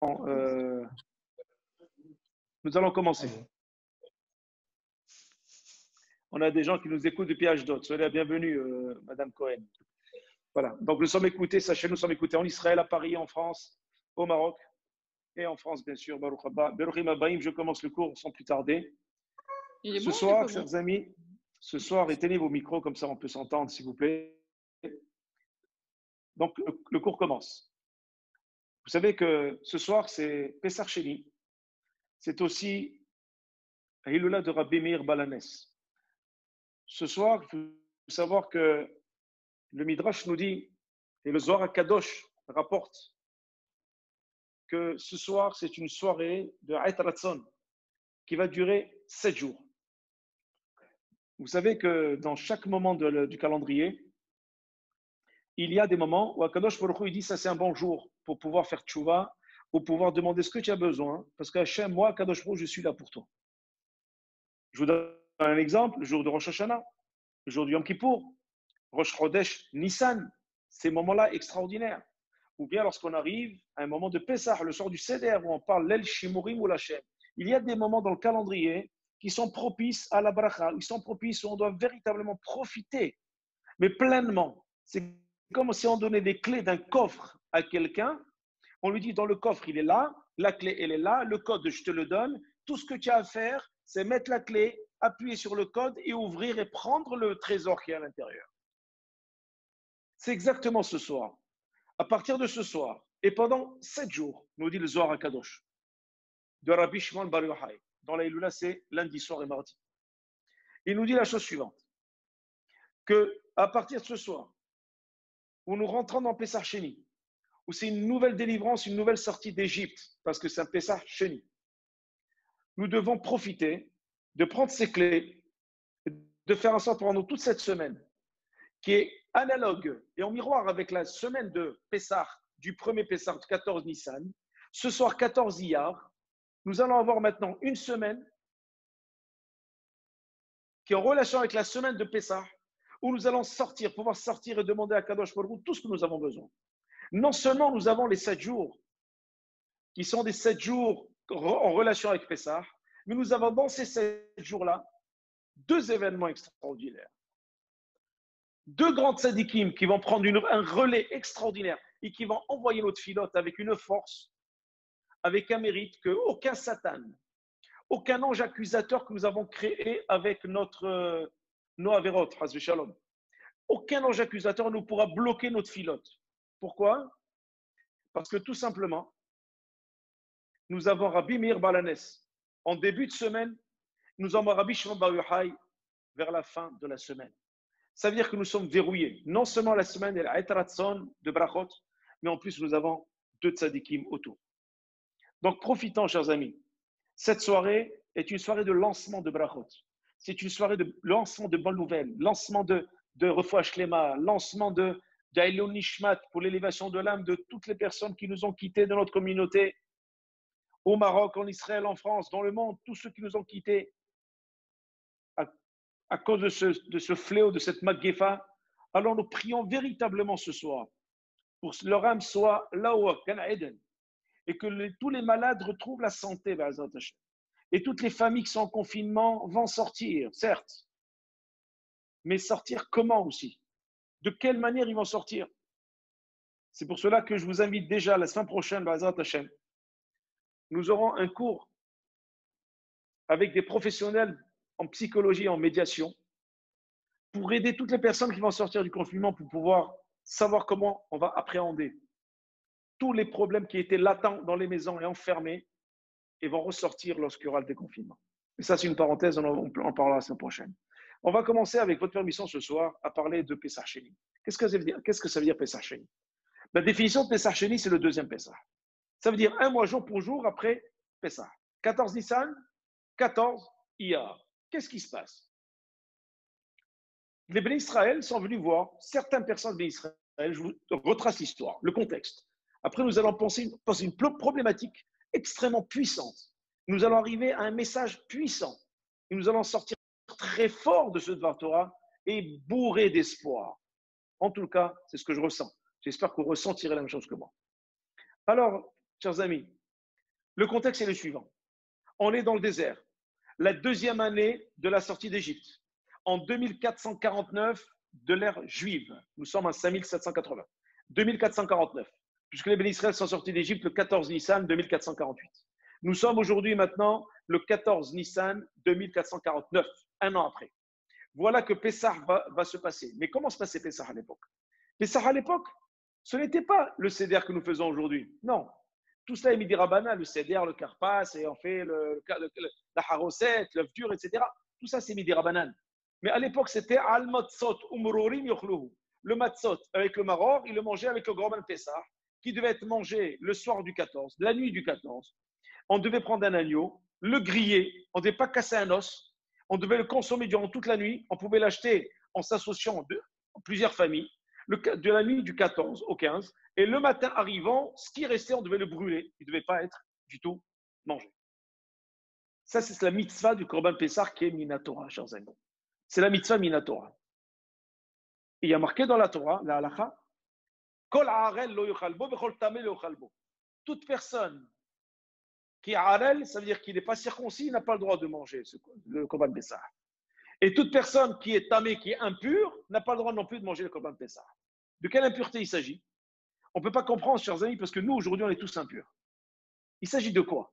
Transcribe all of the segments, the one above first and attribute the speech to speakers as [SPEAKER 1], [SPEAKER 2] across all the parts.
[SPEAKER 1] euh, nous allons commencer. On a des gens qui nous écoutent depuis Ashdod. Soyez la bienvenue, Madame Cohen. Voilà. Donc, nous sommes écoutés, sachez, nous sommes écoutés en Israël, à Paris, en France, au Maroc et en France, bien sûr. Baruch haba. Beruchim habaim, je commence le cours sans plus tarder. Ce soir, chers amis, ce soir, éteignez vos micros, comme ça on peut s'entendre, s'il vous plaît. Donc, le cours commence. Vous savez que ce soir, c'est Pessar Sheni. C'est aussi Hilula de Rabbi Meir Balanes. Ce soir, il faut savoir que le Midrash nous dit, et le Zohar HaKadosh rapporte, que ce soir, c'est une soirée de Ait Ratzon qui va durer 7 jours. Vous savez que dans chaque moment du calendrier, il y a des moments où HaKadosh Baruch Hu il dit ça c'est un bon jour pour pouvoir faire tchouva, pour pouvoir demander ce que tu as besoin, parce qu'Hachem, moi, HaKadosh Baruch Hu, je suis là pour toi. Je vous donne un exemple, le jour de Rosh Hashanah, le jour du Yom Kippour, Rosh Chodesh Nissan, ces moments-là extraordinaires. Ou bien lorsqu'on arrive à un moment de Pessah, le soir du Seder, où on parle l'El Shimurim ou l'Hachem. Il y a des moments dans le calendrier qui sont propices à la bracha, ils sont propices où on doit véritablement profiter, mais pleinement. C'est comme si on donnait des clés d'un coffre à quelqu'un. On lui dit dans le coffre, il est là, la clé, elle est là, le code, je te le donne. Tout ce que tu as à faire, c'est mettre la clé, appuyer sur le code et ouvrir et prendre le trésor qui est à l'intérieur. C'est exactement ce soir. À partir de ce soir, et pendant 7 jours, nous dit le Zohar HaKadosh, de Rabbi Shimon Bar Yochai. Dans la Hilula, c'est lundi soir et mardi. Il nous dit la chose suivante, que à partir de ce soir, où nous rentrons dans Pessah Sheni, où c'est une nouvelle délivrance, une nouvelle sortie d'Égypte, parce que c'est un Pessah Sheni, nous devons profiter de prendre ces clés, de faire en sorte pendant toute cette semaine, qui est analogue et en miroir avec la semaine de Pessah, du premier Pessah de 14 Nissan, ce soir 14 Iyar, nous allons avoir maintenant une semaine qui est en relation avec la semaine de Pessah, où nous allons sortir, pouvoir sortir et demander à Kadosh Baruch Hu tout ce que nous avons besoin. Non seulement nous avons les 7 jours, qui sont des 7 jours en relation avec Pessah, mais nous avons dans ces 7 jours-là 2 événements extraordinaires. 2 grands tzadikim qui vont prendre un relais extraordinaire et qui vont envoyer notre filote avec une force, avec un mérite que aucun Satan, aucun ange accusateur que nous avons créé avec notre nos Averot, Hasbe Shalom. Aucun ange accusateur ne pourra bloquer notre filote. Pourquoi? Parce que tout simplement, nous avons Rabbi Meir Balanes. En début de semaine, nous avons Rabbi Shimon Bar Yochai vers la fin de la semaine. Ça veut dire que nous sommes verrouillés. Non seulement la semaine est la Ait Ratzon de Brachot, mais en plus nous avons 2 tzadikim autour. Donc profitons, chers amis. Cette soirée est une soirée de lancement de Brachot. C'est une soirée de lancement de bonnes nouvelles, lancement de Refoua Shlema, lancement d'Ailon Nishmat pour l'élévation de l'âme de toutes les personnes qui nous ont quittés de notre communauté, au Maroc, en Israël, en France, dans le monde, tous ceux qui nous ont quittés à cause de ce fléau, de cette Maggefa. Alors nous prions véritablement ce soir pour que leur âme soit là-haut, Gan Eden, et que tous les malades retrouvent la santé, et toutes les familles qui sont en confinement vont sortir, certes, mais sortir comment aussi? De quelle manière ils vont sortir? C'est pour cela que je vous invite déjà la semaine prochaine, nous aurons un cours avec des professionnels en psychologie et en médiation pour aider toutes les personnes qui vont sortir du confinement pour pouvoir savoir comment on va appréhender tous les problèmes qui étaient latents dans les maisons et enfermés et vont ressortir lorsqu'il y aura le déconfinement. Et ça, c'est une parenthèse, on en parlera la semaine prochaine. On va commencer, avec votre permission ce soir, à parler de Pessah Sheni. Qu'est-ce que ça veut dire Pessah Sheni? La définition de Pessah Sheni, c'est le deuxième Pessah. Ça veut dire un mois jour pour jour après Pessah. 14 Nissan, 14 Iyar. Qu'est-ce qui se passe? Les Béné Israël sont venus voir certaines personnes de Israël. Je vous retrace l'histoire, le contexte. Après, nous allons penser une problématique extrêmement puissante. Nous allons arriver à un message puissant. Et nous allons sortir très fort de ce Dvar Torah et bourré d'espoir. En tout cas, c'est ce que je ressens. J'espère que vous ressentirez la même chose que moi. Alors, chers amis, Le contexte est le suivant. On est dans le désert. La deuxième année de la sortie d'Égypte. En 2449 de l'ère juive. Nous sommes en 5780. 2449. Puisque les Bénis Israël sont sortis d'Égypte le 14 Nissan 2448. Nous sommes aujourd'hui maintenant le 14 Nissan 2449, un an après. Voilà que Pessah va se passer. Mais comment se passait Pessah à l'époque? Pessah à l'époque, ce n'était pas le Seder que nous faisons aujourd'hui. Non. Tout cela est midi rabana, le Seder, le Karpas, et on fait la Haroset, l'œuf dur, etc. Tout ça, c'est midi rabanan. Mais à l'époque, c'était al matzot umrorim yochluhu. Le matzot avec le maror, il le mangeait avec le Korban Pessah, qui devait être mangé le soir du 14, la nuit du 14. On devait prendre un agneau, le griller, on ne devait pas casser un os, on devait le consommer durant toute la nuit, on pouvait l'acheter en s'associant de plusieurs familles, de la nuit du 14 au 15, et le matin arrivant, ce qui restait, on devait le brûler, il ne devait pas être du tout mangé. Ça, c'est la mitzvah du Korban Pessah qui est Minatora, chers amis. C'est la mitzvah Minatora. Il y a marqué dans la Torah, la halacha, Kol ha'arel lo yochalbo, vechol tameh lo yochalbo. Toute personne qui est harel, ça veut dire qu'il n'est pas circoncis, il n'a pas le droit de manger le Korban Pessah. Et toute personne qui est tamé, qui est impure, n'a pas le droit non plus de manger le Korban Pessah. De quelle impureté il s'agit? On ne peut pas comprendre, chers amis, parce que nous, aujourd'hui, on est tous impurs. Il s'agit de quoi?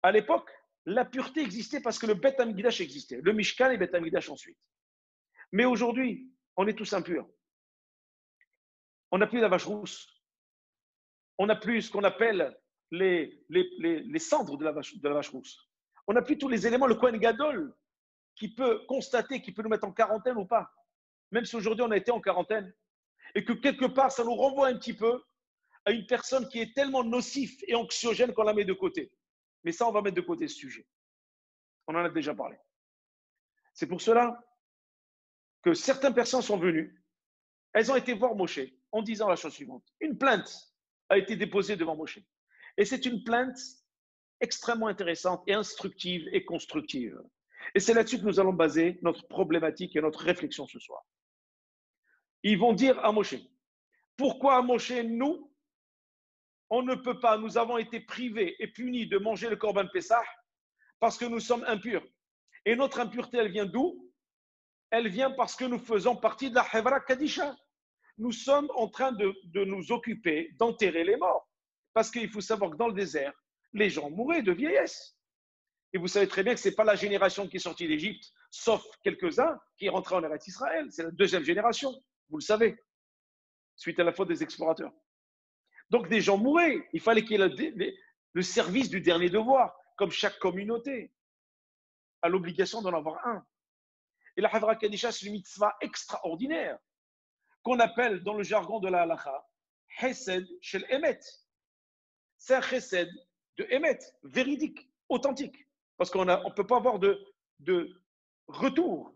[SPEAKER 1] À l'époque, la pureté existait parce que le Beth Amikdash existait, le Mishkan et Beth Amikdash ensuite. Mais aujourd'hui, on est tous impurs. On n'a plus la vache rousse. On n'a plus ce qu'on appelle les cendres de la vache rousse. On n'a plus tous les éléments, le Kohen Gadol, qui peut constater, qui peut nous mettre en quarantaine ou pas. Même si aujourd'hui on a été en quarantaine. Et que quelque part, ça nous renvoie un petit peu à une personne qui est tellement nocif et anxiogène qu'on la met de côté. Mais ça, on va mettre de côté ce sujet. On en a déjà parlé. C'est pour cela que certaines personnes sont venues. Elles ont été voir Moshe en disant la chose suivante. Une plainte a été déposée devant Moshe. Et c'est une plainte extrêmement intéressante et instructive et constructive. Et c'est là-dessus que nous allons baser notre problématique et notre réflexion ce soir. Ils vont dire à Moshe, pourquoi Moshe, nous, on ne peut pas, nous avons été privés et punis de manger le Korban Pessah parce que nous sommes impurs. Et notre impureté, elle vient d'où? Elle vient parce que nous faisons partie de la Hevra Kadisha. Nous sommes en train de nous occuper d'enterrer les morts. Parce qu'il faut savoir que dans le désert, les gens mouraient de vieillesse. Et vous savez très bien que ce n'est pas la génération qui est sortie d'Égypte, sauf quelques-uns qui est rentré en Eretz Israël. C'est la deuxième génération, vous le savez, suite à la faute des explorateurs. Donc des gens mouraient. Il fallait qu'il y ait le service du dernier devoir, comme chaque communauté a l'obligation d'en avoir un. Et la Havra Kadisha, c'est une mitzvah extraordinaire qu'on appelle dans le jargon de la halacha Chesed shel Emet. C'est un Chesed de Emet, véridique, authentique. Parce qu'on ne peut pas avoir de retour.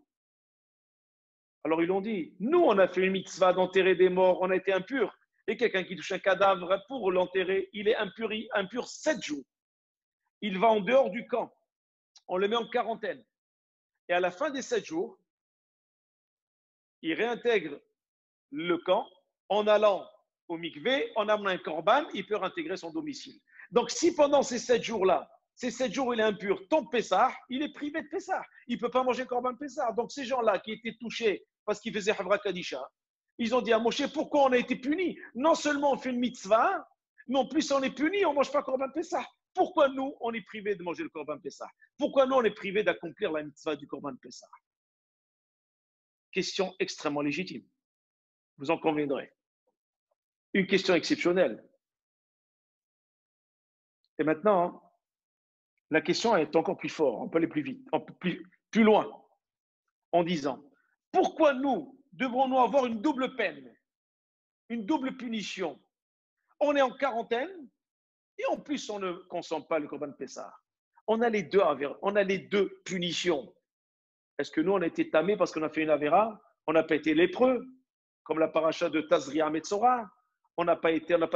[SPEAKER 1] Alors ils l'ont dit, nous on a fait une mitzvah d'enterrer des morts, on a été impurs. Et quelqu'un qui touche un cadavre pour l'enterrer, il est impur 7 jours. Il va en dehors du camp. On le met en quarantaine. Et à la fin des 7 jours, il réintègre le camp en allant au mikvé, en amenant un korban, il peut réintégrer son domicile. Donc si pendant ces 7 jours-là, ces 7 jours où il est impur, tombe Pessah, il est privé de Pessah. Il ne peut pas manger korban Pessah. Donc ces gens-là qui étaient touchés parce qu'ils faisaient Havra Kadisha, ils ont dit à Moshe, pourquoi on a été punis? Non seulement on fait une mitzvah, mais en plus on est punis, on ne mange pas korban Pessah. Pourquoi nous, on est privé de manger le korban Pessah? Pourquoi nous, on est privé d'accomplir la mitzvah du korban Pessah? Question extrêmement légitime. Vous en conviendrez. Une question exceptionnelle. Et maintenant, la question est encore plus forte, on peut aller plus vite, plus loin, en disant, pourquoi nous devrons-nous avoir une double peine, une double punition? On est en quarantaine et en plus on ne consomme pas le Korban Pessah. On a les deux punitions. Est-ce que nous on a été tamés parce qu'on a fait une avéra? On n'a pas été lépreux, comme la paracha de Tazria Metzora. On n'a pas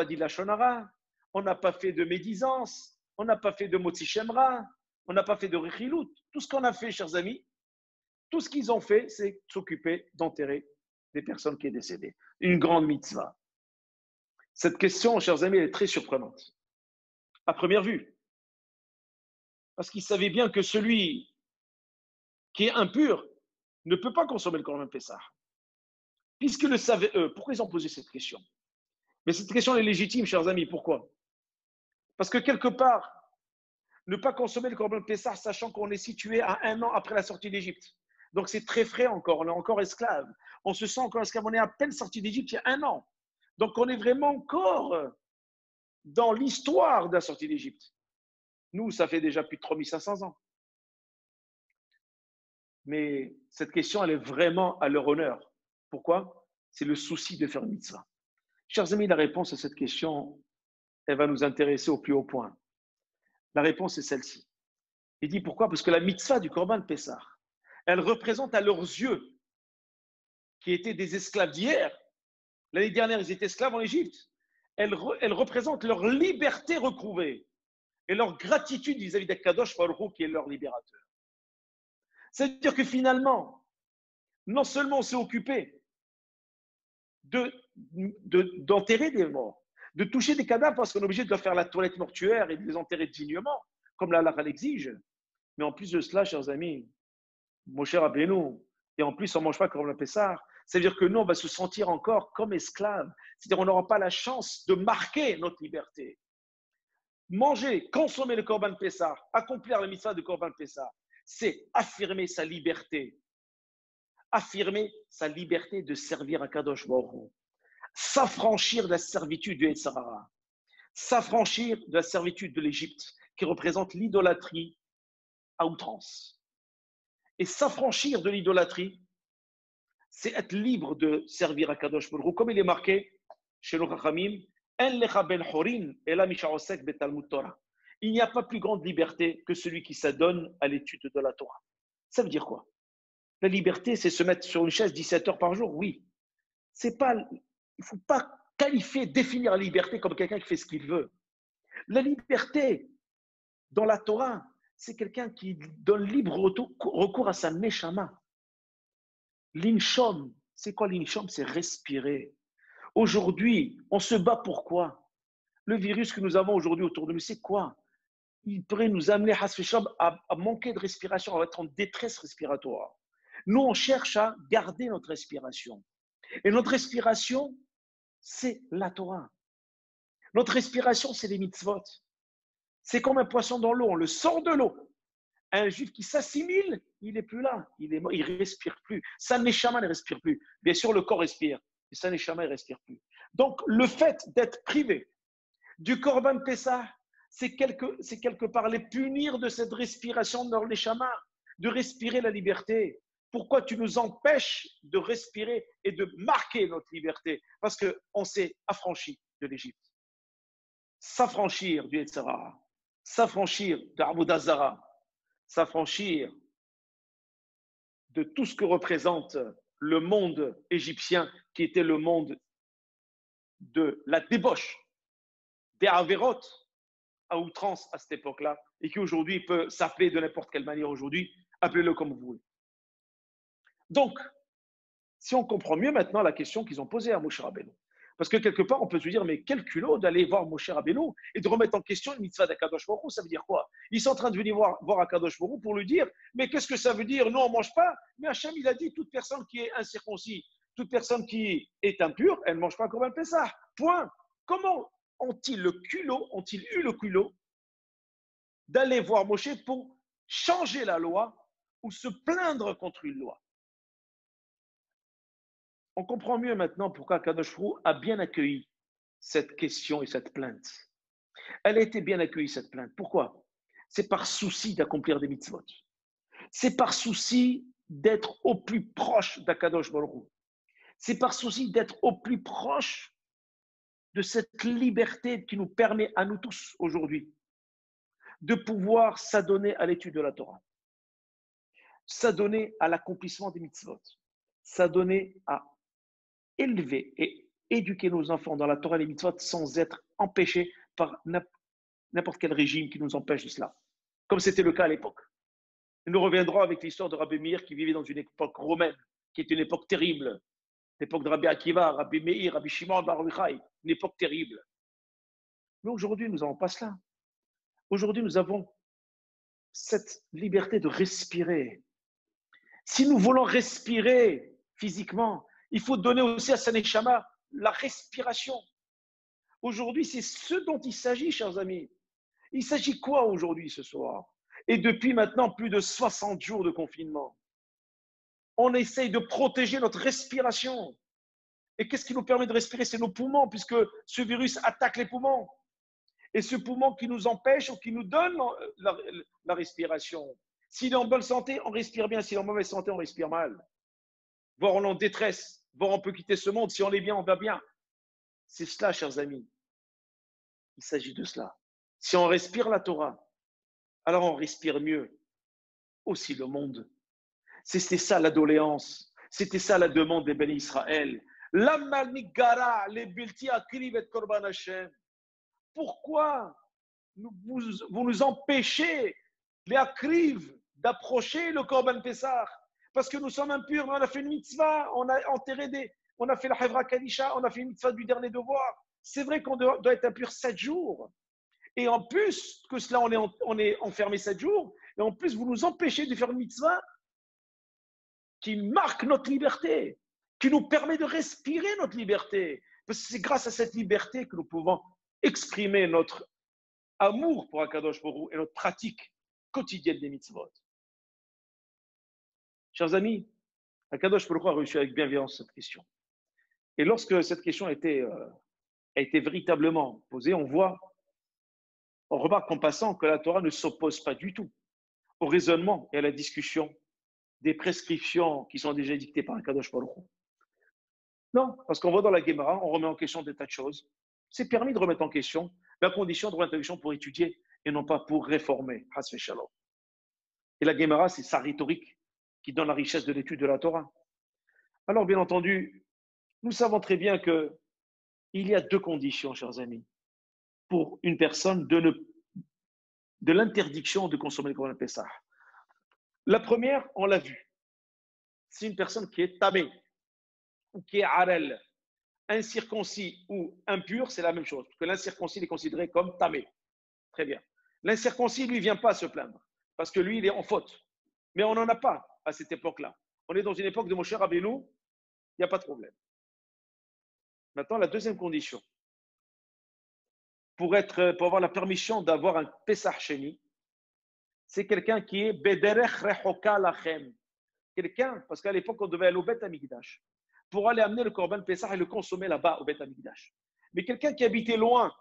[SPEAKER 1] dit la Shonara. On n'a pas fait de médisance. On n'a pas fait de Motzi Shemra. On n'a pas fait de Rechilut. Tout ce qu'on a fait, chers amis, tout ce qu'ils ont fait, c'est s'occuper d'enterrer des personnes qui sont décédées. Une grande mitzvah. Cette question, chers amis, elle est très surprenante. À première vue, Parce qu'ils savaient bien que celui qui est impur ne peut pas consommer le Corban Pessah. Puisqu'ils le savaient eux, pourquoi ils ont posé cette question? Mais cette question est légitime, chers amis. Pourquoi? Parce que quelque part, ne pas consommer le Corban Pessah, sachant qu'on est situé à 1 an après la sortie d'Égypte. Donc c'est très frais encore, on est encore esclave. On se sent encore esclave, on est à peine sorti d'Égypte il y a 1 an. Donc on est vraiment encore dans l'histoire de la sortie d'Égypte. Nous, ça fait déjà plus de 3500 ans. Mais cette question, elle est vraiment à leur honneur. Pourquoi? C'est le souci de faire une mitzvah. Chers amis, la réponse à cette question, elle va nous intéresser au plus haut point. La réponse est celle-ci. Il dit pourquoi? Parce que la mitzvah du Corban Pessah, elle représente à leurs yeux, qui étaient des esclaves d'hier, l'année dernière, ils étaient esclaves en Égypte, elle représente leur liberté retrouvée et leur gratitude vis-à-vis d'Akadosh Baruch Hu, qui est leur libérateur. C'est-à-dire que finalement, non seulement on s'est occupé d'enterrer des morts, de toucher des cadavres parce qu'on est obligé de leur faire la toilette mortuaire et de les enterrer dignement, comme la halakha l'exige. Mais en plus de cela, chers amis, mon cher Rabbeinu, et en plus on ne mange pas comme le Pessah, c'est-à-dire que nous, on va se sentir encore comme esclaves. C'est-à-dire qu'on n'aura pas la chance de marquer notre liberté. Manger, consommer le Corban Pessah, accomplir la mitzvah de Corban Pessah, c'est affirmer sa liberté. Affirmer sa liberté de servir à Kadosh Baruch Hu. S'affranchir de la servitude du Yetzer Hara. S'affranchir de la servitude de l'Égypte, qui représente l'idolâtrie à outrance. Et s'affranchir de l'idolâtrie, c'est être libre de servir à Kadosh Baruch Hu. Comme il est marqué chez nos Chachamim, il n'y a pas plus grande liberté que celui qui s'adonne à l'étude de la Torah. Ça veut dire quoi? La liberté, c'est se mettre sur une chaise 17 heures par jour, oui. C'est pas, il ne faut pas qualifier, définir la liberté comme quelqu'un qui fait ce qu'il veut. La liberté, dans la Torah, c'est quelqu'un qui donne libre recours à sa neshama. L'inshom, c'est quoi l'inshom? C'est respirer. Aujourd'hui, on se bat pour quoi? Le virus que nous avons aujourd'hui autour de nous, c'est quoi? Il pourrait nous amener à manquer de respiration, à être en détresse respiratoire. Nous, on cherche à garder notre respiration. Et notre respiration, c'est la Torah. Notre respiration, c'est les mitzvot. C'est comme un poisson dans l'eau, on le sort de l'eau. Un juif qui s'assimile, il n'est plus là, il ne respire plus. Sa neshama ne respire plus. Bien sûr, le corps respire, mais sa neshama ne respire plus. Donc, le fait d'être privé du Corban Pessah, c'est quelque part les punir de cette respiration de leur neshama, de respirer la liberté. Pourquoi tu nous empêches de respirer et de marquer notre liberté? Parce qu'on s'est affranchi de l'Égypte. S'affranchir du Yetzer Hara, s'affranchir de Avodah Zara, s'affranchir de tout ce que représente le monde égyptien, qui était le monde de la débauche, des Averot à outrance à cette époque-là, et qui aujourd'hui peut s'appeler de n'importe quelle manière aujourd'hui, appelez-le comme vous voulez. Donc, si on comprend mieux maintenant la question qu'ils ont posée à Moshe Rabbeinu, parce que quelque part, on peut se dire, mais quel culot d'aller voir Moshe Rabbeinu et de remettre en question une mitzvah d'Akadosh Baruch Hu, ça veut dire quoi? Ils sont en train de venir voir Akadosh Baruch Hu pour lui dire, mais qu'est-ce que ça veut dire? Non, on ne mange pas. Mais Hachem, il a dit, toute personne qui est incirconcis, toute personne qui est impure, elle ne mange pas comme un Pessah. Point. Comment ont-ils eu le culot d'aller voir Moshe pour changer la loi ou se plaindre contre une loi? On comprend mieux maintenant pourquoi Kadosh Baruch Hu a bien accueilli cette question et cette plainte. Elle a été bien accueillie, cette plainte. Pourquoi? C'est par souci d'accomplir des mitzvot. C'est par souci d'être au plus proche d'Akadosh Baruch Hu. C'est par souci d'être au plus proche de cette liberté qui nous permet à nous tous aujourd'hui de pouvoir s'adonner à l'étude de la Torah, s'adonner à l'accomplissement des mitzvot, s'adonner à élever et éduquer nos enfants dans la Torah et les mitzvot sans être empêchés par n'importe quel régime qui nous empêche de cela, comme c'était le cas à l'époque. Nous reviendrons avec l'histoire de Rabbi Meir qui vivait dans une époque romaine, qui est une époque terrible, l'époque de Rabbi Akiva, Rabbi Meir, Rabbi Shimon Bar Yochai, une époque terrible. Mais aujourd'hui, nous n'avons pas cela. Aujourd'hui, nous avons cette liberté de respirer. Si nous voulons respirer physiquement, il faut donner aussi à sa neshama la respiration. Aujourd'hui, c'est ce dont il s'agit, chers amis. Il s'agit quoi aujourd'hui, ce soir? Et depuis maintenant plus de 60 jours de confinement, on essaye de protéger notre respiration. Et qu'est-ce qui nous permet de respirer? C'est nos poumons, puisque ce virus attaque les poumons. Et ce poumon qui nous empêche ou qui nous donne la respiration. S'il est en bonne santé, on respire bien. S'il est en mauvaise santé, on respire mal. Voire on est en détresse. Voire on peut quitter ce monde. Si on est bien, on va bien. C'est cela, chers amis. Il s'agit de cela. Si on respire la Torah, alors on respire mieux aussi le monde. C'était ça la doléance. C'était ça la demande des bénis Israël. Pourquoi vous nous empêchez, les akriv, d'approcher le Korban Pessah? Parce que nous sommes impurs, mais on a fait une mitzvah, on a enterré on a fait la Hevra Kadisha, on a fait une mitzvah du dernier devoir. C'est vrai qu'on doit être impur 7 jours. Et en plus que cela, on est enfermé 7 jours. Et en plus, vous nous empêchez de faire une mitzvah qui marque notre liberté, qui nous permet de respirer notre liberté. Parce que c'est grâce à cette liberté que nous pouvons exprimer notre amour pour Akadosh Baruch Hu et notre pratique quotidienne des mitzvot. Chers amis, Akadosh Baruch Hu a reçu avec bienveillance cette question. Et lorsque cette question a été véritablement posée, on remarque en passant que la Torah ne s'oppose pas du tout au raisonnement et à la discussion des prescriptions qui sont déjà dictées par Akadosh Baruch Hu. Non, parce qu'on voit dans la Gemara, on remet en question des tas de choses. C'est permis de remettre en question, la condition de remettre en question pour étudier et non pas pour réformer. Et la Gemara, c'est sa rhétorique qui donne la richesse de l'étude de la Torah. Alors, bien entendu, nous savons très bien qu'il y a 2 conditions, chers amis, pour une personne de l'interdiction de consommer le Korban Pessah. La première, on l'a vu, c'est une personne qui est tamé ou qui est arel. Incirconcis ou impur, c'est la même chose, parce que l'incirconcis est considéré comme tamé. Très bien. L'incirconcis, lui, ne vient pas se plaindre, parce que lui, il est en faute. Mais on n'en a pas à cette époque-là. On est dans une époque de Moshe Rabbeinu, il n'y a pas de problème. Maintenant, la deuxième condition, pour avoir la permission d'avoir un Pesach Sheni, c'est quelqu'un qui est Bederech Rechoka Lachem. Quelqu'un, parce qu'à l'époque, on devait aller au Bet Amikdash pour aller amener le Korban Pesach et le consommer là-bas au Bet Amikdash. Mais quelqu'un qui habitait loin,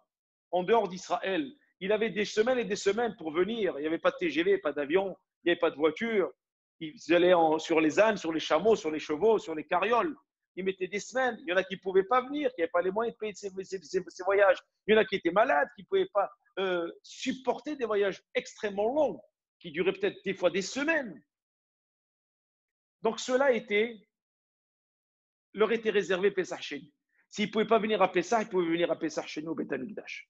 [SPEAKER 1] en dehors d'Israël, il avait des semaines et des semaines pour venir. Il n'y avait pas de TGV, pas d'avion, il n'y avait pas de voiture. Ils allaient sur les ânes, sur les chameaux, sur les chevaux, sur les carrioles. Ils mettaient des semaines. Il y en a qui ne pouvaient pas venir, qui n'avaient pas les moyens de payer ces voyages. Il y en a qui étaient malades, qui ne pouvaient pas supporter des voyages extrêmement longs, qui duraient peut-être des fois des semaines. Donc cela leur était réservé Pessah Sheni. S'ils ne pouvaient pas venir à Pessah, ils pouvaient venir à Pessah Sheni au Beth Amikdash.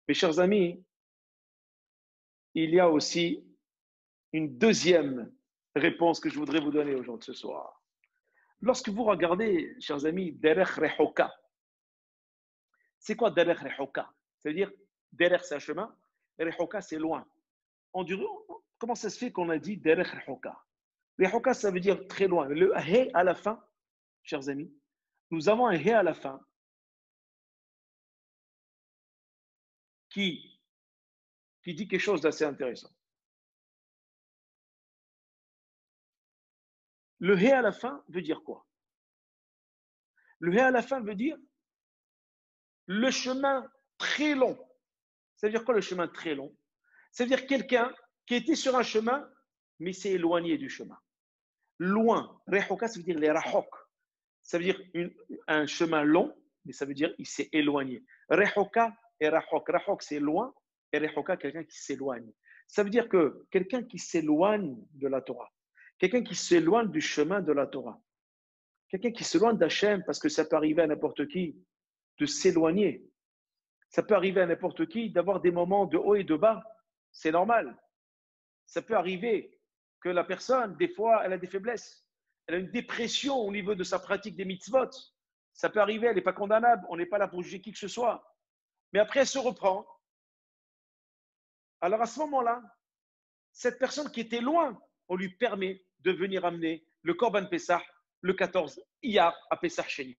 [SPEAKER 1] Mes chers amis, il y a aussi une deuxième réponse que je voudrais vous donner aujourd'hui ce soir. Lorsque vous regardez, chers amis, Derech Rechoka, c'est quoi Derech Rechoka? Ça veut dire, Derech c'est un chemin, Rechoka c'est loin. Comment ça se fait qu'on a dit Derech Rechoka? Rechoka, ça veut dire très loin. Le He à la fin, chers amis, nous avons un He à la fin qui dit quelque chose d'assez intéressant. Le He à la fin veut dire quoi? Le He à la fin veut dire le chemin très long. Ça veut dire quoi le chemin très long? Ça veut dire quelqu'un qui était sur un chemin, mais s'est éloigné du chemin. Loin. Rehoka, ça veut dire les rahok. Ça veut dire un chemin long, mais ça veut dire il s'est éloigné. Rehoka et rahok. Rahok, c'est loin, et rehoka, quelqu'un qui s'éloigne. Ça veut dire que quelqu'un qui s'éloigne de la Torah, quelqu'un qui s'éloigne du chemin de la Torah, quelqu'un qui s'éloigne d'Hachem, parce que ça peut arriver à n'importe qui de s'éloigner. Ça peut arriver à n'importe qui d'avoir des moments de haut et de bas. C'est normal. Ça peut arriver que la personne, des fois, elle a des faiblesses. Elle a une dépression au niveau de sa pratique des mitzvot. Ça peut arriver, elle n'est pas condamnable. On n'est pas là pour juger qui que ce soit. Mais après, elle se reprend. Alors à ce moment-là, cette personne qui était loin, on lui permet de venir amener le Korban Pessah le 14 Iyar à Pessah Sheni.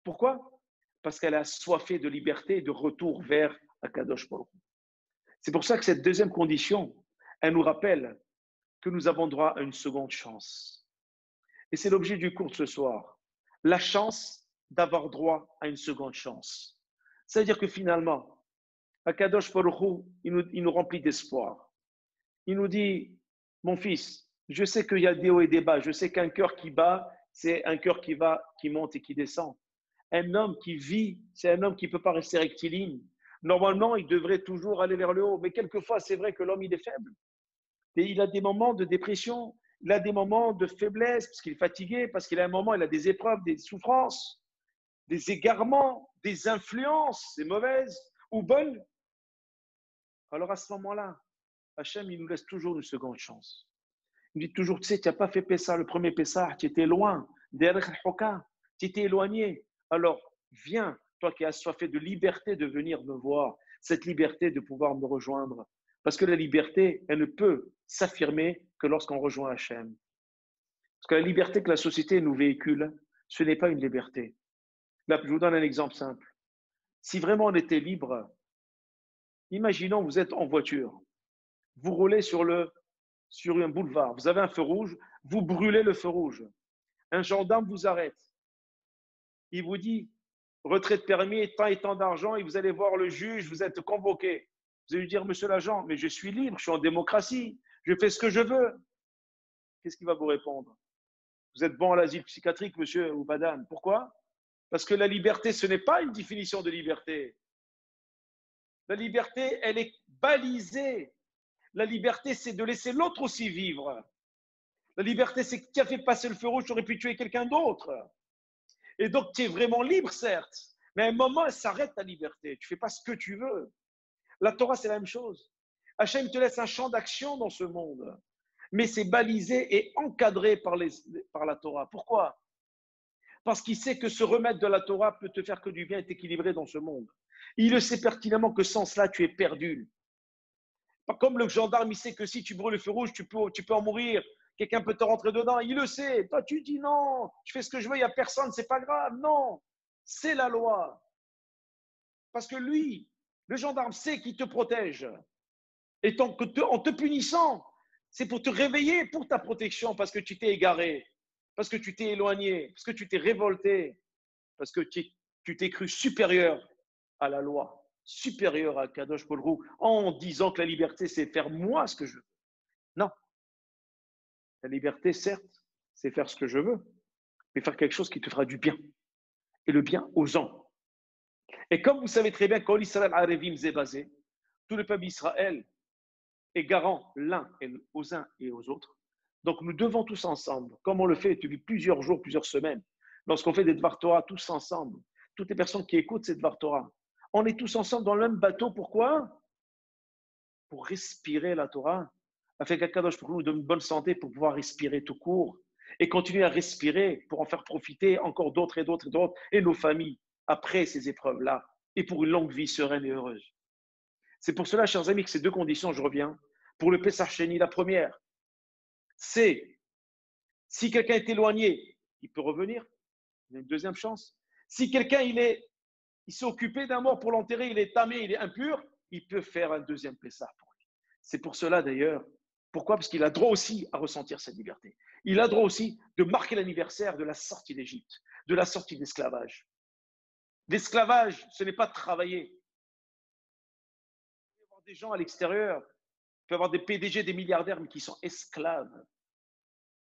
[SPEAKER 1] Pourquoi? Parce qu'elle a assoiffé de liberté et de retour vers Akadosh Baruch Hu. C'est pour ça que cette deuxième condition, elle nous rappelle que nous avons droit à une seconde chance. Et c'est l'objet du cours de ce soir. La chance d'avoir droit à une seconde chance. C'est-à-dire que finalement, Akadosh Baruch Hu, il nous remplit d'espoir. Il nous dit, mon fils, je sais qu'il y a des hauts et des bas. Je sais qu'un cœur qui bat, c'est un cœur qui monte et qui descend. Un homme qui vit, c'est un homme qui ne peut pas rester rectiligne. Normalement, il devrait toujours aller vers le haut. Mais quelquefois, c'est vrai que l'homme, il est faible. Et il a des moments de dépression, il a des moments de faiblesse, parce qu'il est fatigué, parce qu'il a un moment, il a des épreuves, des souffrances, des égarements, des influences, c'est mauvaises ou bonnes. Alors à ce moment-là, Hachem, il nous laisse toujours une seconde chance. Il dit toujours, tu sais, tu n'as pas fait Pessah, le premier Pessah, tu étais loin, derrière Hoka, tu étais éloigné. Alors, viens, toi qui as assoiffé de liberté de venir me voir, cette liberté de pouvoir me rejoindre. Parce que la liberté, elle ne peut s'affirmer que lorsqu'on rejoint Hachem. Parce que la liberté que la société nous véhicule, ce n'est pas une liberté. Là, je vous donne un exemple simple. Si vraiment on était libre, imaginons vous êtes en voiture, vous roulez sur un boulevard, vous avez un feu rouge, vous brûlez le feu rouge. Un gendarme vous arrête. Il vous dit, retrait de permis, tant et tant d'argent, et vous allez voir le juge, vous êtes convoqué. Vous allez lui dire, monsieur l'agent, mais je suis libre, je suis en démocratie, je fais ce que je veux. Qu'est-ce qu'il va vous répondre? Vous êtes bon à l'asile psychiatrique, monsieur ou madame. Pourquoi? Parce que la liberté, ce n'est pas une définition de liberté. La liberté, elle est balisée. La liberté, c'est de laisser l'autre aussi vivre. La liberté, c'est que tu as fait passer le feu rouge, tu aurais pu tuer quelqu'un d'autre. Et donc, tu es vraiment libre, certes, mais à un moment, elle s'arrête ta liberté. Tu ne fais pas ce que tu veux. La Torah, c'est la même chose. Hachem te laisse un champ d'action dans ce monde, mais c'est balisé et encadré par la Torah. Pourquoi? Parce qu'il sait que se remettre de la Torah peut te faire que du bien et t'équilibrer dans ce monde. Il le sait pertinemment que sans cela, tu es perdu. Comme le gendarme, il sait que si tu brûles le feu rouge, tu peux en mourir. Quelqu'un peut te rentrer dedans. Il le sait. Toi, tu dis non. Je fais ce que je veux. Il n'y a personne. C'est pas grave. Non. C'est la loi. Parce que lui, le gendarme sait qu'il te protège. Et en te punissant, c'est pour te réveiller pour ta protection. Parce que tu t'es égaré. Parce que tu t'es éloigné. Parce que tu t'es révolté. Parce que tu t'es cru supérieur à la loi. Supérieur à Kadosh Baruch Hu, en disant que la liberté, c'est faire moi ce que je veux. Non. La liberté, certes, c'est faire ce que je veux, mais faire quelque chose qui te fera du bien. Et le bien aux gens. Et comme vous savez très bien, quand l'Israël Arevim est basé, tout le peuple d'Israël est garant l'un aux uns et aux autres. Donc nous devons tous ensemble, comme on le fait depuis plusieurs jours, plusieurs semaines, lorsqu'on fait des Dvar Torah tous ensemble, toutes les personnes qui écoutent ces Dvar Torah, on est tous ensemble dans le même bateau. Pourquoi? Pour respirer la Torah, afin qu'Akadosh nous donne une bonne santé pour pouvoir respirer tout court et continuer à respirer pour en faire profiter encore d'autres et d'autres et d'autres et nos familles après ces épreuves-là et pour une longue vie sereine et heureuse. C'est pour cela, chers amis, que ces deux conditions, je reviens, pour le Pessah Sheni, la première, c'est si quelqu'un est éloigné, il peut revenir, il a une deuxième chance. Si quelqu'un il s'est occupé d'un mort pour l'enterrer, il est tamé, il est impur, il peut faire un deuxième Pessah pour lui. C'est pour cela d'ailleurs. Pourquoi? Parce qu'il a droit aussi à ressentir cette liberté. Il a droit aussi de marquer l'anniversaire de la sortie d'Égypte, de la sortie de l'esclavage. L'esclavage, ce n'est pas travailler. Il peut y avoir des gens à l'extérieur, il peut y avoir des PDG, des milliardaires, mais qui sont esclaves.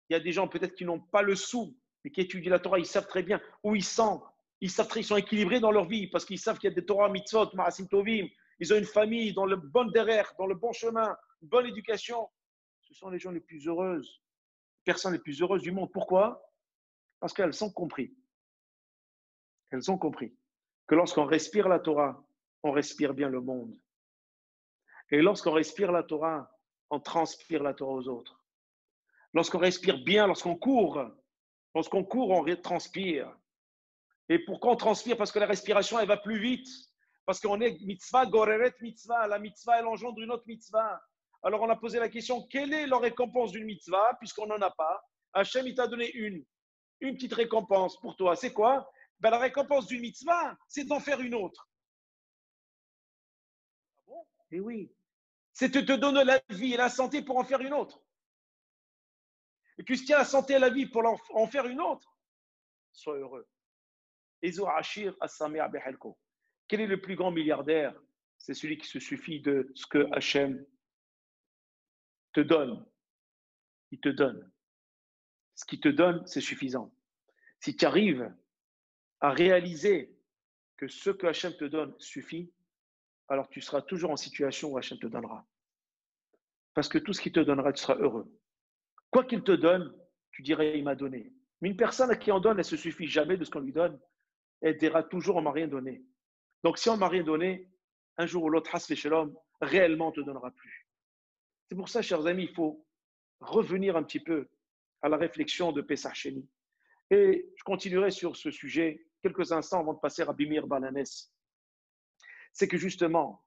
[SPEAKER 1] Il y a des gens peut-être qui n'ont pas le sou, mais qui étudient la Torah, ils savent très bien où ils sont. Ils sont équilibrés dans leur vie parce qu'ils savent qu'il y a des Torah, mitzvot, ma'asim tovim. Ils ont une famille dans le bon derrière, dans le bon chemin, une bonne éducation. Ce sont les gens les plus heureuses, les personnes les plus heureuses du monde. Pourquoi? Parce qu'elles ont compris. Elles ont compris que lorsqu'on respire la Torah, on respire bien le monde. Et lorsqu'on respire la Torah, on transpire la Torah aux autres. Lorsqu'on respire bien, lorsqu'on court, on transpire. Et pourquoi on transpire? Parce que la respiration, elle va plus vite. Parce qu'on est mitzvah, goreret mitzvah. La mitzvah, elle engendre une autre mitzvah. Alors on a posé la question, quelle est la récompense d'une mitzvah, puisqu'on n'en a pas? Hachem, il t'a donné une petite récompense pour toi. C'est quoi? Ben, la récompense d'une mitzvah, c'est d'en faire une autre. Ah bon? Eh oui. C'est de te donner la vie et la santé pour en faire une autre. Et puisqu'il y a la santé et la vie pour en faire une autre, sois heureux. Quel est le plus grand milliardaire? C'est celui qui se suffit de ce que Hachem te donne. Il te donne. Ce qu'il te donne, c'est suffisant. Si tu arrives à réaliser que ce que Hachem te donne suffit, alors tu seras toujours en situation où Hachem te donnera. Parce que tout ce qu'il te donnera, tu seras heureux. Quoi qu'il te donne, tu dirais, il m'a donné. Mais une personne à qui on donne, elle ne se suffit jamais de ce qu'on lui donne. Elle dira toujours, on ne m'a rien donné. Donc si on ne m'a rien donné, un jour ou l'autre, Has Shalom, réellement, on ne te donnera plus. C'est pour ça, chers amis, il faut revenir un petit peu à la réflexion de Pessah Sheni. Et je continuerai sur ce sujet quelques instants avant de passer à Bimir Balanès. C'est que justement,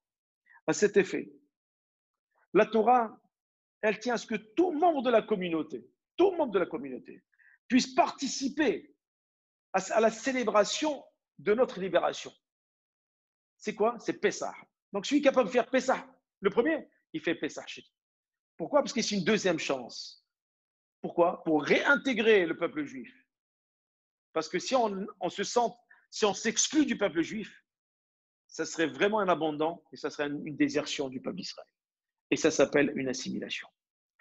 [SPEAKER 1] à cet effet, la Torah, elle tient à ce que tout membre de la communauté, puisse participer à la célébration de notre libération. C'est quoi? C'est Pessah. Donc celui qui est capable de faire Pessah, le premier, il fait Pessah Sheni. Pourquoi? Parce que c'est une deuxième chance. Pourquoi? Pour réintégrer le peuple juif. Parce que si si on s'exclut du peuple juif, ça serait vraiment un abandon et ça serait une désertion du peuple d'Israël. Et ça s'appelle une assimilation.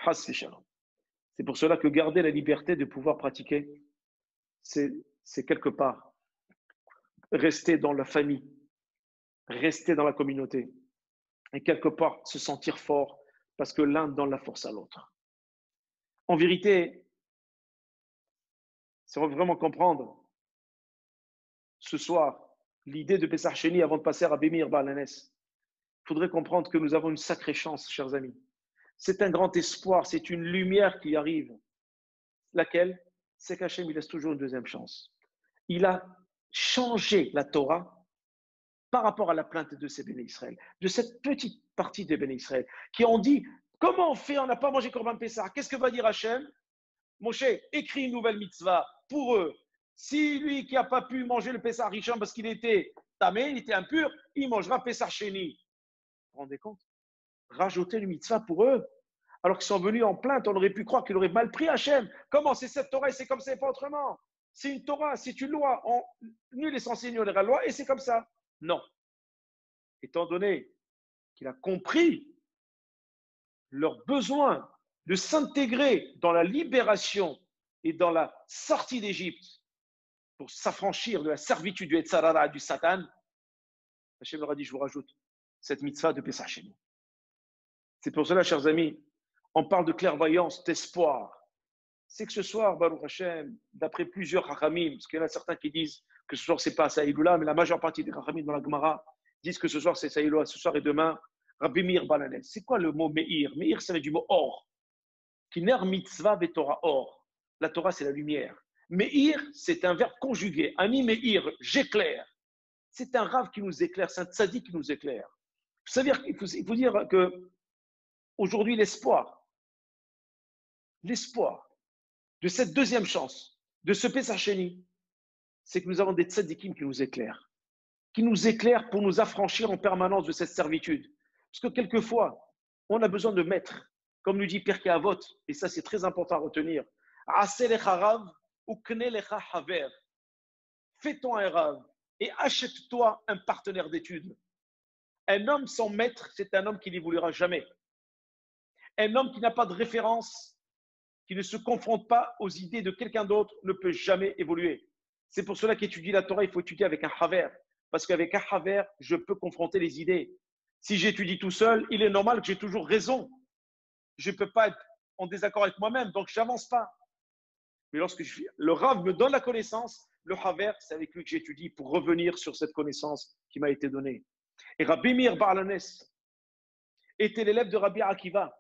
[SPEAKER 1] C'est pour cela que garder la liberté de pouvoir pratiquer, c'est quelque part rester dans la famille, rester dans la communauté et quelque part se sentir fort parce que l'un donne la force à l'autre. En vérité, si on veut vraiment comprendre ce soir l'idée de Pessah Sheni avant de passer à Bimir Balanès, il faudrait comprendre que nous avons une sacrée chance, chers amis. C'est un grand espoir, c'est une lumière qui arrive. Laquelle? C'est qu'Hachem, il laisse toujours une deuxième chance. Il a changé la Torah par rapport à la plainte de ces béné Israël, de cette petite partie des béné Israël, qui ont dit, comment on fait, on n'a pas mangé Korban Pessah? Qu'est-ce que va dire Hachem? Moshe, écris une nouvelle mitzvah pour eux. Si lui qui n'a pas pu manger le Pessah Rishon parce qu'il était tamé, il était impur, il mangera Pessah Sheni. Vous vous rendez compte? Rajouter une mitzvah pour eux. Alors qu'ils sont venus en plainte, on aurait pu croire qu'il aurait mal pris Hachem. Comment? C'est cette Torah et c'est comme ça et pas autrement. C'est une Torah, c'est une loi. Nul est censé ignorer la loi et c'est comme ça. Non. Étant donné qu'il a compris leur besoin de s'intégrer dans la libération et dans la sortie d'Égypte pour s'affranchir de la servitude du Etzarara, du Satan, Hachem leur a dit, je vous rajoute cette mitzvah de Pessah Sheni. C'est pour cela, chers amis, on parle de clairvoyance, d'espoir. C'est que ce soir, Baruch Hashem, d'après plusieurs Chachamim, parce qu'il y en a certains qui disent que ce soir, c'est pas Saïloula, mais la majeure partie des Chachamim dans la Gemara disent que ce soir, c'est Saïloula, ce soir et demain, Rabbi Meir Balanès. C'est quoi le mot Meir? Meir, ça vient du mot or. Kiner mitzvah ve'torah or. La Torah, c'est la lumière. Meir, c'est un verbe conjugué. Ani Meir, j'éclaire. C'est un rave qui nous éclaire, c'est un tzaddik qui nous éclaire. Vous savez, il faut dire que aujourd'hui, l'espoir de cette deuxième chance, de ce Pessah Sheni, c'est que nous avons des tzaddikim qui nous éclairent pour nous affranchir en permanence de cette servitude. Parce que quelquefois, on a besoin de maîtres, comme nous dit Pirkei Avot, et ça c'est très important à retenir. Fais-toi un rav et achète-toi un partenaire d'études. Un homme sans maître, c'est un homme qui n'évoluera jamais. Un homme qui n'a pas de référence, qui ne se confronte pas aux idées de quelqu'un d'autre, ne peut jamais évoluer. C'est pour cela qu'étudier la Torah, il faut étudier avec un haver. Parce qu'avec un haver, je peux confronter les idées. Si j'étudie tout seul, il est normal que j'ai toujours raison. Je ne peux pas être en désaccord avec moi-même, donc je n'avance pas. Mais lorsque le Rav me donne la connaissance, le haver, c'est avec lui que j'étudie pour revenir sur cette connaissance qui m'a été donnée. Et Rabbi Meir Balanès était l'élève de Rabbi Akiva.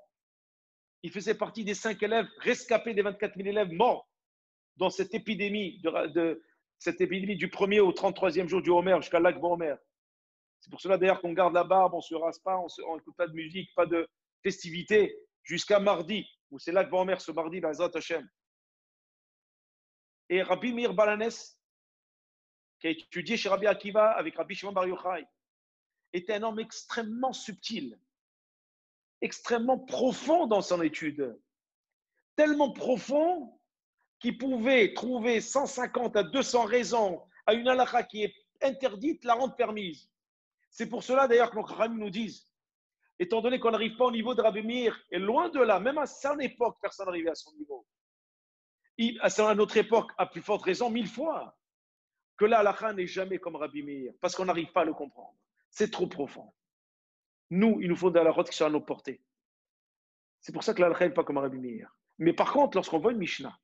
[SPEAKER 1] Il faisait partie des 5 élèves rescapés des 24 000 élèves morts dans cette épidémie, cette épidémie du 1er au 33e jour du Homer, jusqu'à l'Akba Homer. C'est pour cela d'ailleurs qu'on garde la barbe, on ne se rase pas, on n'écoute pas de musique, pas de festivités jusqu'à mardi, où c'est là que va en mer ce mardi, Bezrat Hashem. Et Rabbi Meir Balanes, qui a étudié chez Rabbi Akiva avec Rabbi Shimon Bar Yochai, était un homme extrêmement subtil, extrêmement profond dans son étude, tellement profond qu'il pouvait trouver 150 à 200 raisons à une halakha qui est interdite, la rendre permise. C'est pour cela d'ailleurs que nos Khamim nous disent, étant donné qu'on n'arrive pas au niveau de Rabbi Meir, et loin de là, même à son époque, personne n'arrivait à son niveau. À notre époque, à plus forte raison, 1000 fois, que la halakha n'est jamais comme Rabbi Meir, parce qu'on n'arrive pas à le comprendre. C'est trop profond. Nous, il nous faut des halakhot qui sont à nos portées. C'est pour ça que la halakha n'est pas comme Rabbi Meir. Mais par contre, lorsqu'on voit une Mishnah,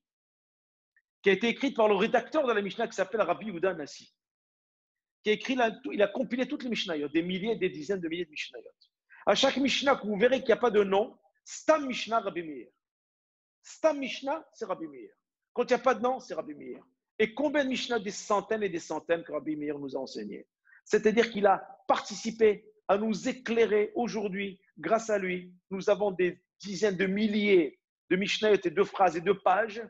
[SPEAKER 1] qui a été écrite par le rédacteur de la Mishnah qui s'appelle Rabbi Yehuda Nassi, qui a écrit, il a compilé toutes les Mishnayot, des milliers, des dizaines de milliers de Mishnayot. À chaque Mishnah, vous verrez qu'il n'y a pas de nom, Stam Mishnah, Rabbi Meir. Stam Mishnah, c'est Rabbi Meir. Quand il n'y a pas de nom, c'est Rabbi Meir. Et combien de Mishnah, des centaines et des centaines que Rabbi Meir nous a enseigné. C'est-à-dire qu'il a participé à nous éclairer aujourd'hui. Grâce à lui, nous avons des dizaines de milliers de Mishnayot et de phrases et de pages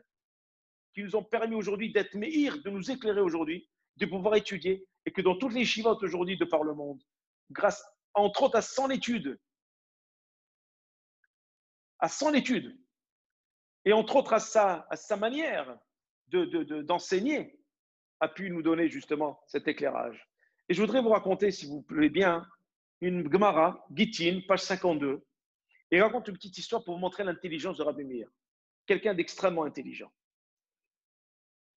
[SPEAKER 1] qui nous ont permis aujourd'hui d'être meïr, de nous éclairer aujourd'hui, de pouvoir étudier, et que dans toutes les shivotes aujourd'hui de par le monde, grâce entre autres à son étude, et entre autres à sa manière d'enseigner, a pu nous donner justement cet éclairage. Et je voudrais vous raconter, si vous plaît bien, une Gemara, Gittin, page 52, et il raconte une petite histoire pour vous montrer l'intelligence de Rabbi Meir, quelqu'un d'extrêmement intelligent.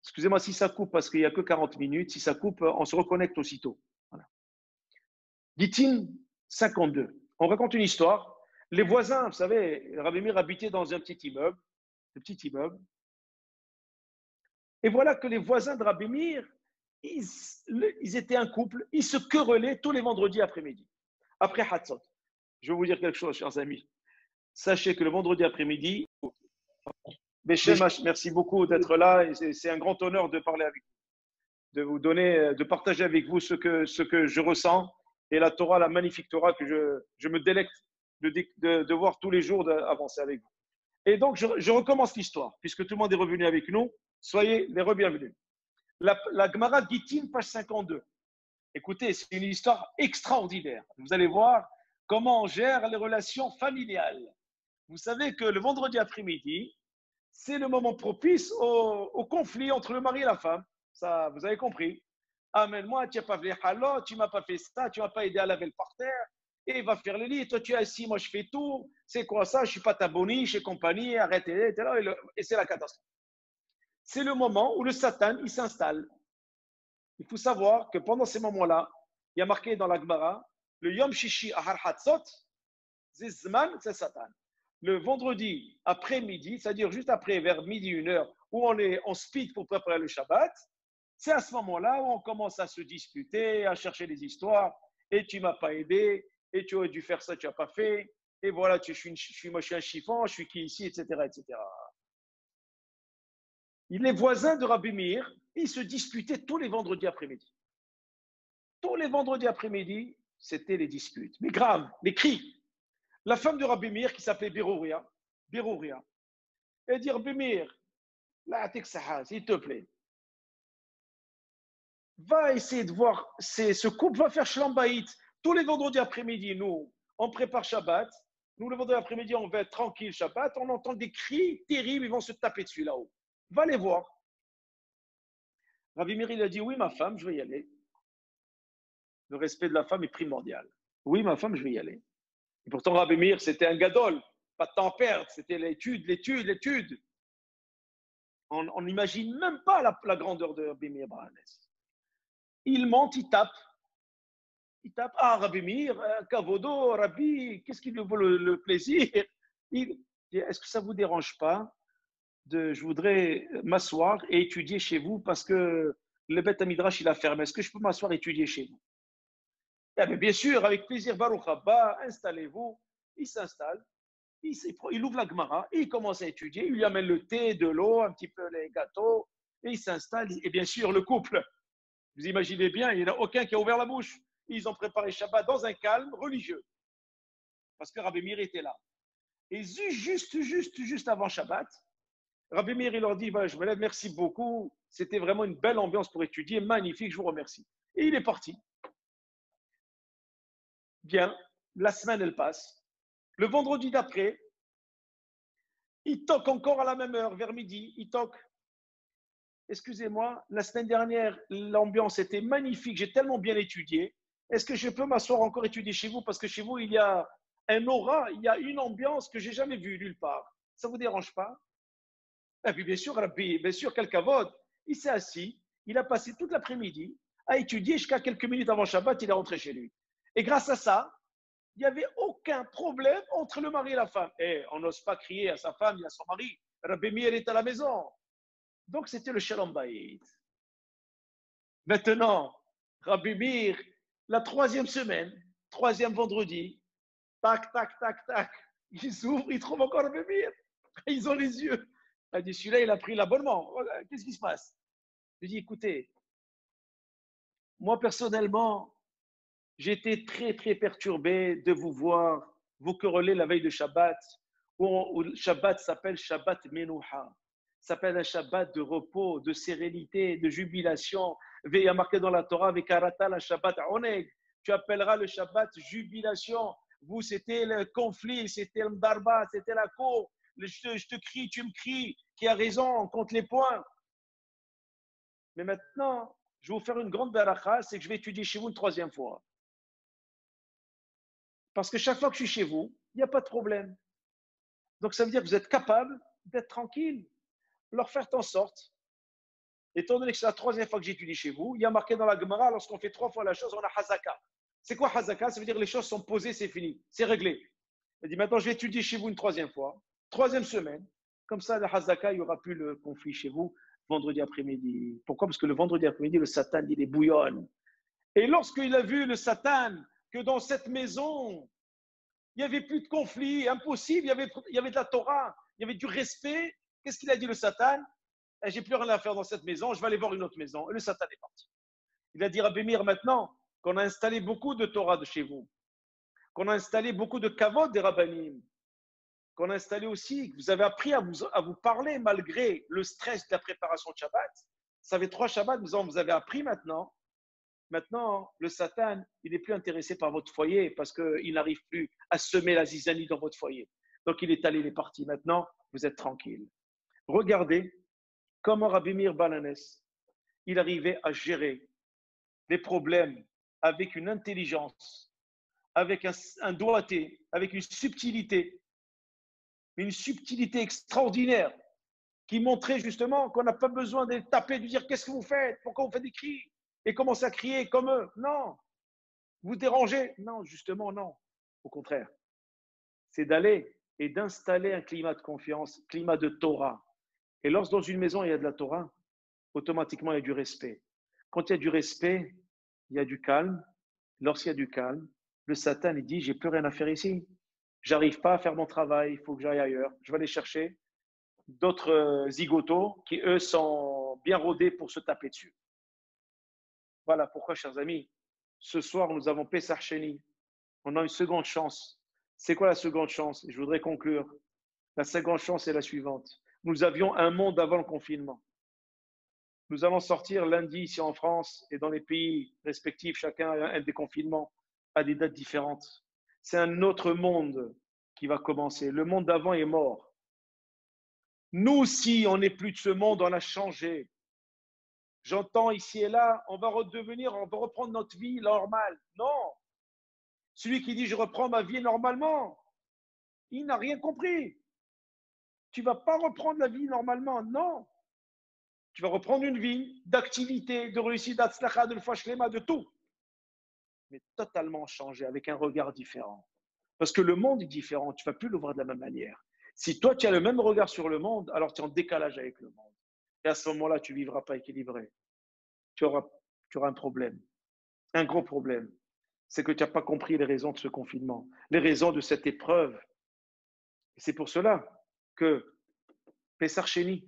[SPEAKER 1] Excusez-moi si ça coupe parce qu'il n'y a que 40 minutes. Si ça coupe, on se reconnecte aussitôt. Voilà. Gittin 52. On raconte une histoire. Les voisins, vous savez, Rabbi Meir habitait dans un petit immeuble. Et voilà que les voisins de Rabbi Meir, ils étaient un couple. Ils se querellaient tous les vendredis après-midi. Après Hatzot. Je vais vous dire quelque chose, chers amis. Sachez que le vendredi après-midi, merci beaucoup d'être là. Et c'est un grand honneur de parler avec vous, de vous donner, de partager avec vous ce que je ressens et la Torah, la magnifique Torah que je me délecte de voir tous les jours avancer avec vous. Et donc, je recommence l'histoire, puisque tout le monde est revenu avec nous. Soyez les re-bienvenus. La Gemara Gittin, page 52. Écoutez, c'est une histoire extraordinaire. Vous allez voir comment on gère les relations familiales. Vous savez que le vendredi après-midi, c'est le moment propice au conflit entre le mari et la femme. Ça, vous avez compris. Amène-moi, tu n'as pas fait halot, tu ne m'as pas fait ça, tu ne m'as pas aidé à laver le parterre, et va faire le lit. Toi, tu es assis, moi, je fais tout. C'est quoi ça? Je ne suis pas ta boniche et compagnie, arrêtez. Et c'est la catastrophe. C'est le moment où le Satan, il s'installe. Il faut savoir que pendant ces moments-là, il y a marqué dans la Gemara, le Yom Shishi Ahar Hatzot, Zizman, c'est Satan. Le vendredi après-midi, c'est-à-dire juste après, vers midi, 1h, où on speed pour préparer le Shabbat, c'est à ce moment-là où on commence à se disputer, à chercher des histoires, et tu ne m'as pas aidé, et tu aurais dû faire ça, tu n'as pas fait, et voilà, moi je suis un chiffon, je suis qui ici, etc., etc. Les voisins de Rabbi Meir, ils se disputaient tous les vendredis après-midi. Tous les vendredis après-midi, c'était les disputes. Mais grave, les cris. La femme de Rabbi Meir, qui s'appelait Berouria, elle dit Rabbi Meir, là, s'il te plaît, va essayer de voir, ce couple va faire shlambaït. Tous les vendredis après-midi, nous, on prépare Shabbat. Nous, le vendredi après-midi, on va être tranquille Shabbat. On entend des cris terribles, ils vont se taper dessus là-haut. Va les voir. Rabbi Meir, il a dit, oui, ma femme, je vais y aller. Le respect de la femme est primordial. Oui, ma femme, je vais y aller. Et pourtant, Rabbi Meir, c'était un gadol. Pas de temps à perdre. C'était l'étude. On n'imagine même pas la grandeur de Rabbi Meir Balanes. Il monte, il tape. Ah, Rabbi Meir, Kavodo, Rabbi, qu'est-ce qui lui vaut le plaisir? Est-ce que ça ne vous dérange pas je voudrais m'asseoir et étudier chez vous parce que le Beth Midrash, il a fermé. Est-ce que je peux m'asseoir et étudier chez vous? Bien sûr, avec plaisir, Baruch Haba, installez-vous. Il s'installe, il ouvre la Gemara, il commence à étudier, il lui amène le thé, de l'eau, un petit peu les gâteaux, et il s'installe. Et bien sûr, le couple, vous imaginez bien, il n'y en a aucun qui a ouvert la bouche. Ils ont préparé Shabbat dans un calme religieux. Parce que Rabbi Meir était là. Et juste avant Shabbat, Rabbi Meir, il leur dit, voilà, je me lève, merci beaucoup. C'était vraiment une belle ambiance pour étudier, magnifique, je vous remercie. Et il est parti. Bien, la semaine, elle passe. Le vendredi d'après, il toque encore à la même heure, vers midi, il toque. Excusez-moi, la semaine dernière, l'ambiance était magnifique, j'ai tellement bien étudié. Est-ce que je peux m'asseoir encore étudier chez vous? Parce que chez vous, il y a un aura, il y a une ambiance que j'ai jamais vue nulle part. Ça vous dérange pas? Et puis bien sûr, Rabbi, bien sûr, quel kavod. Il s'est assis, il a passé toute l'après-midi à étudier jusqu'à quelques minutes avant Shabbat, il est rentré chez lui. Et grâce à ça, il n'y avait aucun problème entre le mari et la femme. Et on n'ose pas crier à sa femme et à son mari. Rabbi Meir est à la maison. Donc c'était le Shalom Bayit. Maintenant, Rabbi Meir, la troisième semaine, troisième vendredi, tac, tac, tac, tac, ils ouvrent, ils trouvent encore Rabbi Meir. Ils ont les yeux. Elle dit, celui-là, il a pris l'abonnement. Qu'est-ce qui se passe? Je dis, écoutez, moi personnellement, j'étais très, très perturbé de vous voir, vous quereller la veille de Shabbat, où le Shabbat s'appelle Shabbat Menouha, s'appelle un Shabbat de repos, de sérénité, de jubilation. Il y a marqué dans la Torah, avec Arata, la Shabbat Oneg, tu appelleras le Shabbat jubilation. Vous, c'était le conflit, c'était le darba, c'était la cour. Je te crie, tu me cries, qui a raison, on compte les points. Mais maintenant, je vais vous faire une grande baracha, c'est que je vais étudier chez vous une troisième fois. Parce que chaque fois que je suis chez vous, il n'y a pas de problème. Donc ça veut dire que vous êtes capable d'être tranquille, leur faire en sorte. Étant donné que c'est la troisième fois que j'étudie chez vous, il y a marqué dans la Gemara, lorsqu'on fait 3 fois la chose, on a Hazaka. C'est quoi Hazaka? Ça veut dire que les choses sont posées, c'est fini, c'est réglé. Il dit maintenant je vais étudier chez vous une troisième fois, troisième semaine. Comme ça, le Hazaka, il n'y aura plus le conflit chez vous vendredi après-midi. Pourquoi? Parce que le vendredi après-midi, le Satan, il est bouillonne. Et lorsqu'il a vu le Satan, que dans cette maison, il n'y avait plus de conflit, impossible, il y avait de la Torah, il y avait du respect. Qu'est-ce qu'il a dit le Satan? J'ai plus rien à faire dans cette maison, je vais aller voir une autre maison. Et le Satan est parti. Il a dit Rabbi Meir maintenant qu'on a installé beaucoup de Torah de chez vous, qu'on a installé beaucoup de kavod des rabbanim, qu'on a installé aussi, que vous avez appris à vous parler malgré le stress de la préparation de Shabbat. Ça fait 3 Shabbats, vous avez appris maintenant. Maintenant, le Satan, il n'est plus intéressé par votre foyer parce qu'il n'arrive plus à semer la zizanie dans votre foyer. Donc, il est allé, il est parti. Maintenant, vous êtes tranquille. Regardez comment Rabbi Meir Balanes, il arrivait à gérer les problèmes avec une intelligence, avec un doigté, avec une subtilité extraordinaire qui montrait justement qu'on n'a pas besoin de taper, de dire qu'est-ce que vous faites, pourquoi vous faites des cris et commencer à crier comme eux. Non, vous dérangez. Non, justement, non. Au contraire, c'est d'aller et d'installer un climat de confiance, climat de Torah. Et lorsque dans une maison, il y a de la Torah, automatiquement, il y a du respect. Quand il y a du respect, il y a du calme. Lorsqu'il y a du calme, le Satan, il dit, j'ai plus rien à faire ici. J'arrive pas à faire mon travail, il faut que j'aille ailleurs. Je vais aller chercher d'autres zigotos qui, eux, sont bien rodés pour se taper dessus. Voilà pourquoi, chers amis, ce soir, nous avons Pessah Sheni. On a une seconde chance. C'est quoi la seconde chance? Je voudrais conclure. La seconde chance est la suivante. Nous avions un monde avant le confinement. Nous allons sortir lundi ici en France et dans les pays respectifs, chacun a un déconfinement à des dates différentes. C'est un autre monde qui va commencer. Le monde d'avant est mort. Nous aussi, on n'est plus de ce monde, on a changé. J'entends ici et là, on va reprendre notre vie normale. Non. Celui qui dit je reprends ma vie normalement, il n'a rien compris. Tu ne vas pas reprendre la vie normalement, non. Tu vas reprendre une vie d'activité, de réussite, d'atslacha, de fashlema, de tout. Mais totalement changé, avec un regard différent. Parce que le monde est différent, tu ne vas plus le voir de la même manière. Si toi, tu as le même regard sur le monde, alors tu es en décalage avec le monde. Et à ce moment-là, tu ne vivras pas équilibré. Tu auras un problème, un gros problème. C'est que tu n'as pas compris les raisons de ce confinement, les raisons de cette épreuve. Et c'est pour cela que Pessah Sheni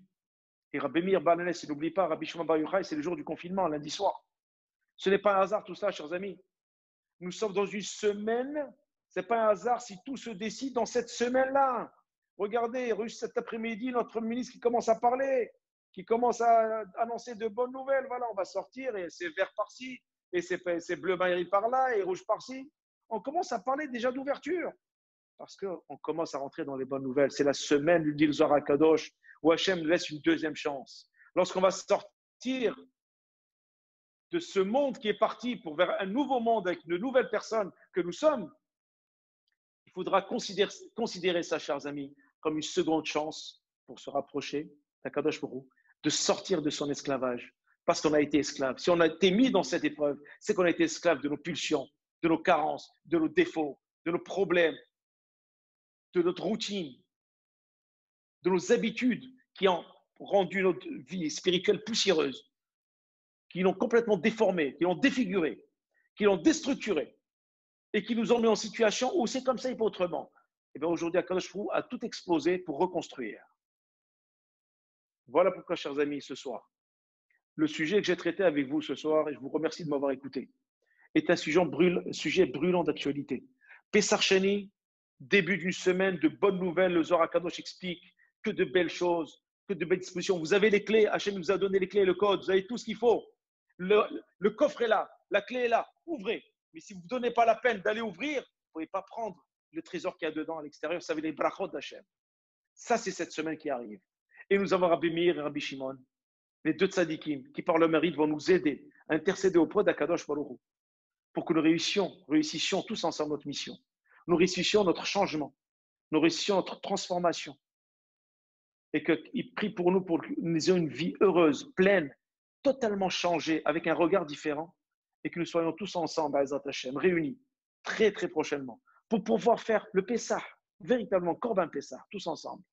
[SPEAKER 1] et Rabbi Meir Balanes, il n'oublie pas, Rabbi Shimon Bar Yochai, c'est le jour du confinement, lundi soir. Ce n'est pas un hasard tout ça, chers amis. Nous sommes dans une semaine Ce n'est pas un hasard si tout se décide dans cette semaine-là. Regardez, cet après-midi, notre ministre qui commence à parler, qui commence à annoncer de bonnes nouvelles. Voilà, on va sortir et c'est vert par-ci, et c'est bleu maïri par-là, et rouge par-ci. On commence à parler déjà d'ouverture parce qu'on commence à rentrer dans les bonnes nouvelles. C'est la semaine du Dil Zohar Kadosh où Hachem nous laisse une deuxième chance. Lorsqu'on va sortir de ce monde qui est parti pour vers un nouveau monde avec de nouvelles personnes que nous sommes, il faudra considérer ça, chers amis, comme une seconde chance pour se rapprocher d'Akadosh Baruch Hu, de sortir de son esclavage, parce qu'on a été esclave. Si on a été mis dans cette épreuve, c'est qu'on a été esclave de nos pulsions, de nos carences, de nos défauts, de nos problèmes, de notre routine, de nos habitudes qui ont rendu notre vie spirituelle poussiéreuse, qui l'ont complètement déformée, qui l'ont défigurée, qui l'ont déstructurée et qui nous ont mis en situation où c'est comme ça et pas autrement. Et bien aujourd'hui, Akadosh Baruch Hu a tout explosé pour reconstruire. Voilà pourquoi, chers amis, ce soir, le sujet que j'ai traité avec vous ce soir, et je vous remercie de m'avoir écouté, est un sujet brûlant d'actualité. Pessar Sheni, début d'une semaine de bonnes nouvelles, le Zohar HaKadosh explique que de belles choses, que de belles dispositions. Vous avez les clés, Hachem nous a donné les clés et le code, vous avez tout ce qu'il faut. Le coffre est là, la clé est là, ouvrez. Mais si vous ne donnez pas la peine d'aller ouvrir, vous ne pouvez pas prendre le trésor qu'il y a dedans à l'extérieur, vous savez, les brachot d'Hachem. Ça, c'est cette semaine qui arrive. Et nous avons Rabbi Meir et Rabbi Shimon, les deux tzadikim, qui par le mérite vont nous aider à intercéder auprès d'Akadosh Baruch Hu pour que nous réussissions tous ensemble notre mission. Nous réussissions notre changement, nous réussissions notre transformation. Et qu'il prie pour nous que nous ayons une vie heureuse, pleine, totalement changée, avec un regard différent, et que nous soyons tous ensemble, Ezrat Hashem, réunis très très prochainement, pour pouvoir faire le Pessah, véritablement Korban Pessah, tous ensemble,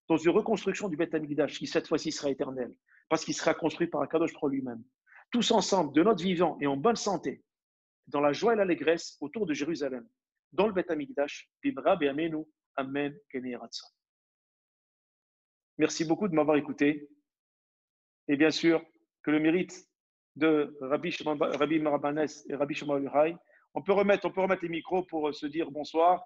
[SPEAKER 1] dans une reconstruction du Beth Amikdash, qui cette fois-ci sera éternelle, parce qu'il sera construit par Akadosh Baruch Hu lui-même. Tous ensemble, de notre vivant et en bonne santé, dans la joie et l'allégresse autour de Jérusalem, dans le Beth Amikdash, Bibra Be'amenu, Amen, Kene Ratza. Merci beaucoup de m'avoir écouté. Et bien sûr, que le mérite de Rabbi Marabanès et Rabbi Shimon Yochai, on peut remettre les micros pour se dire bonsoir.